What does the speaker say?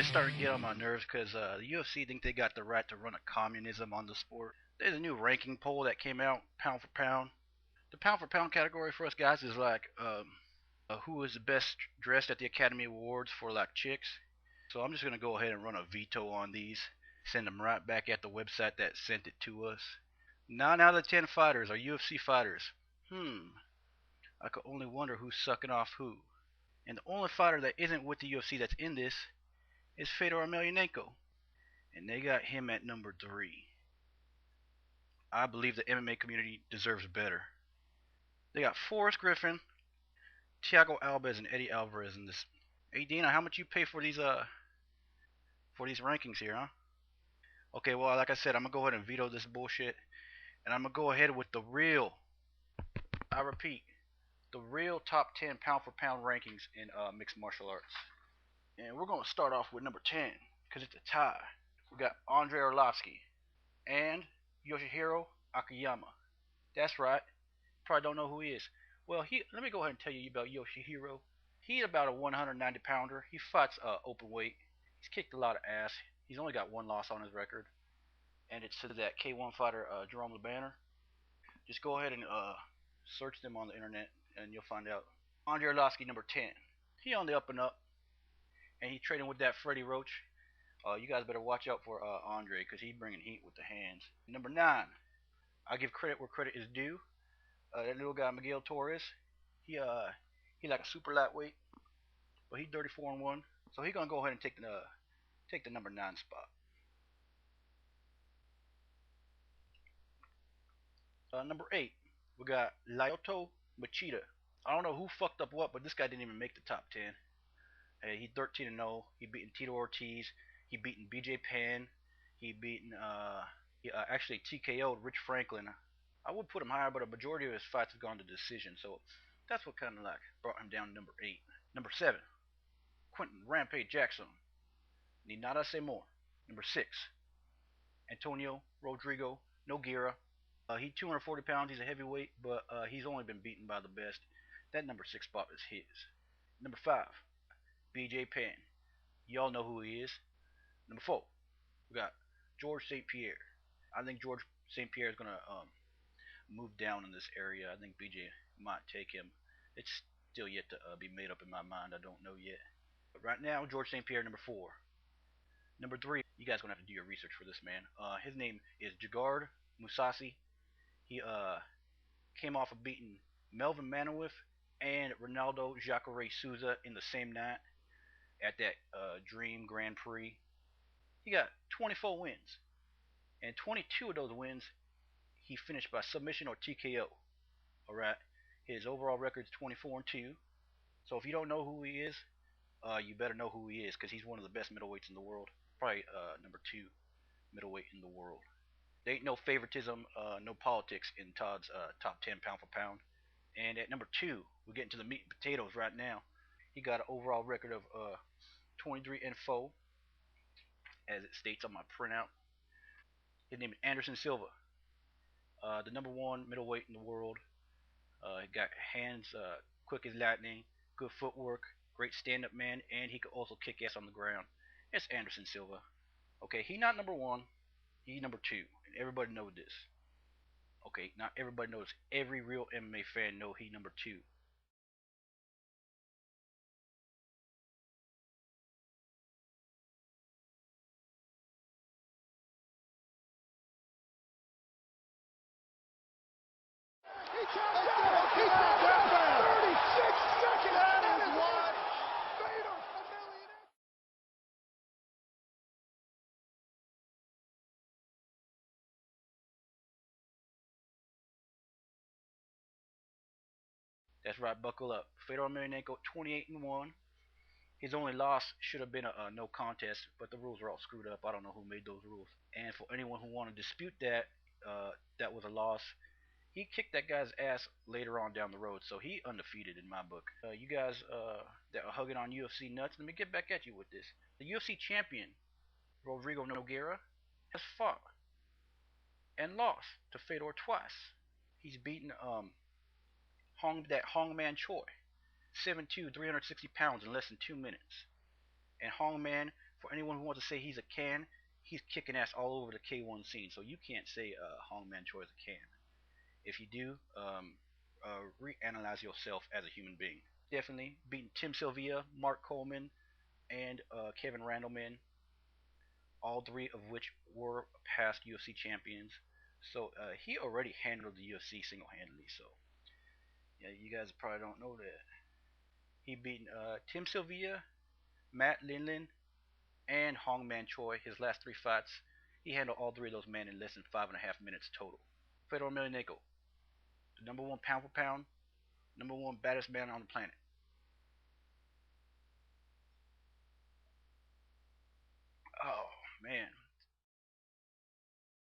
is starting to get on my nerves because the UFC think they got the right to run a communism on the sport. There's a new ranking poll that came out, pound for pound. The pound for pound category for us guys is like who is the best dressed at the Academy Awards for like chicks. So I'm just gonna go ahead and run a veto on these, send them right back at the website that sent it to us. 9 out of the 10 fighters are UFC fighters. I could only wonder who's sucking off who. And the only fighter that isn't with the UFC that's in this is Fedor Emelianenko, and they got him at number 3. I believe the MMA community deserves better. They got Forrest Griffin, Thiago Alves, and Eddie Alvarez in this. Hey Dina, how much you pay for these rankings here, huh? Okay, well, like I said, I'm gonna go ahead and veto this bullshit, and I'm gonna go ahead with the real, I repeat, the real top 10 pound for pound rankings in mixed martial arts. And we're gonna start off with number 10 because it's a tie. We got Andrei Arlovsky and Yoshihiro Akiyama. That's right. Probably don't know who he is. Well, let me go ahead and tell you about Yoshihiro. He's about a 190 pounder. He fights open weight. He's kicked a lot of ass. He's only got one loss on his record, and it's to that K1 fighter Jerome LeBanner. Just go ahead and search them on the internet, and you'll find out. Andrei Arlovsky, number 10. He on the up and up, and he's trading with that Freddie Roach. You guys better watch out for Andre because he's bringing heat with the hands. Number 9, I give credit where credit is due. That little guy Miguel Torres, he like a super lightweight, but he's 34-1, so he's gonna go ahead and take the number 9 spot. Number 8, we got Lyoto Machida. I don't know who fucked up what, but this guy didn't even make the top 10. Hey, he's 13-0. He beaten Tito Ortiz. He beaten BJ Penn. He beaten actually TKO'd Rich Franklin. I would put him higher, but a majority of his fights have gone to decision, so that's what kind of like brought him down to number 8. Number 7, Quentin Rampage Jackson. Need not I say more. Number 6, Antonio Rodrigo Nogueira. He's 240 pounds. He's a heavyweight, but he's only been beaten by the best. That number 6 spot is his. Number 5, BJ Penn. Y'all know who he is. Number 4, we got George St. Pierre. I think George St. Pierre is gonna move down in this area. I think BJ might take him. It's still yet to be made up in my mind. I don't know yet. But right now, George St. Pierre, number 4. Number 3, you guys gonna have to do your research for this man. His name is Jagard Musasi. He came off of beating Melvin Manowith and Ronaldo Jacare Souza in the same night at that Dream Grand Prix. He got 24 wins, and 22 of those wins he finished by submission or TKO. Alright, his overall record is 24-2. So if you don't know who he is, you better know who he is because he's one of the best middleweights in the world. Probably number 2 middleweight in the world. There ain't no favoritism, no politics in Todd's top 10 pound for pound. And at number 2, we're getting to the meat and potatoes right now. He got an overall record of 23-4, as it states on my printout. His name is Anderson Silva, the number 1 middleweight in the world. He got hands quick as lightning, good footwork, great stand-up man, and he could also kick ass on the ground. It's Anderson Silva. Okay, he's not number 1, he's number 2, and everybody knows this. Okay, not everybody knows. Every real MMA fan knows he's number 2. That's right, buckle up. Fedor Emelianenko, 28-1. His only loss should have been a no contest, but the rules are all screwed up. I don't know who made those rules. And for anyone who want to dispute that, that was a loss. He kicked that guy's ass later on down the road, so he undefeated in my book. You guys that are hugging on UFC nuts, let me get back at you with this. The UFC champion, Rodrigo Nogueira, has fought and lost to Fedor twice. He's beaten Hongman Choi, 7'2", 360 pounds in less than 2 minutes. And Hongman, for anyone who wants to say he's a can, he's kicking ass all over the K1 scene. So you can't say Hongman Choi is a can. If you do, reanalyze yourself as a human being. Definitely beating Tim Sylvia, Mark Coleman, and Kevin Randleman, all three of which were past UFC champions. So he already handled the UFC single-handedly. So yeah, you guys probably don't know that. He beat Tim Sylvia, Matt Linlin, and Hong Man Choi. His last three fights, he handled all three of those men in less than 5.5 minutes total. Fedor Emelianenko, the number one pound for pound, number one baddest man on the planet. Oh man,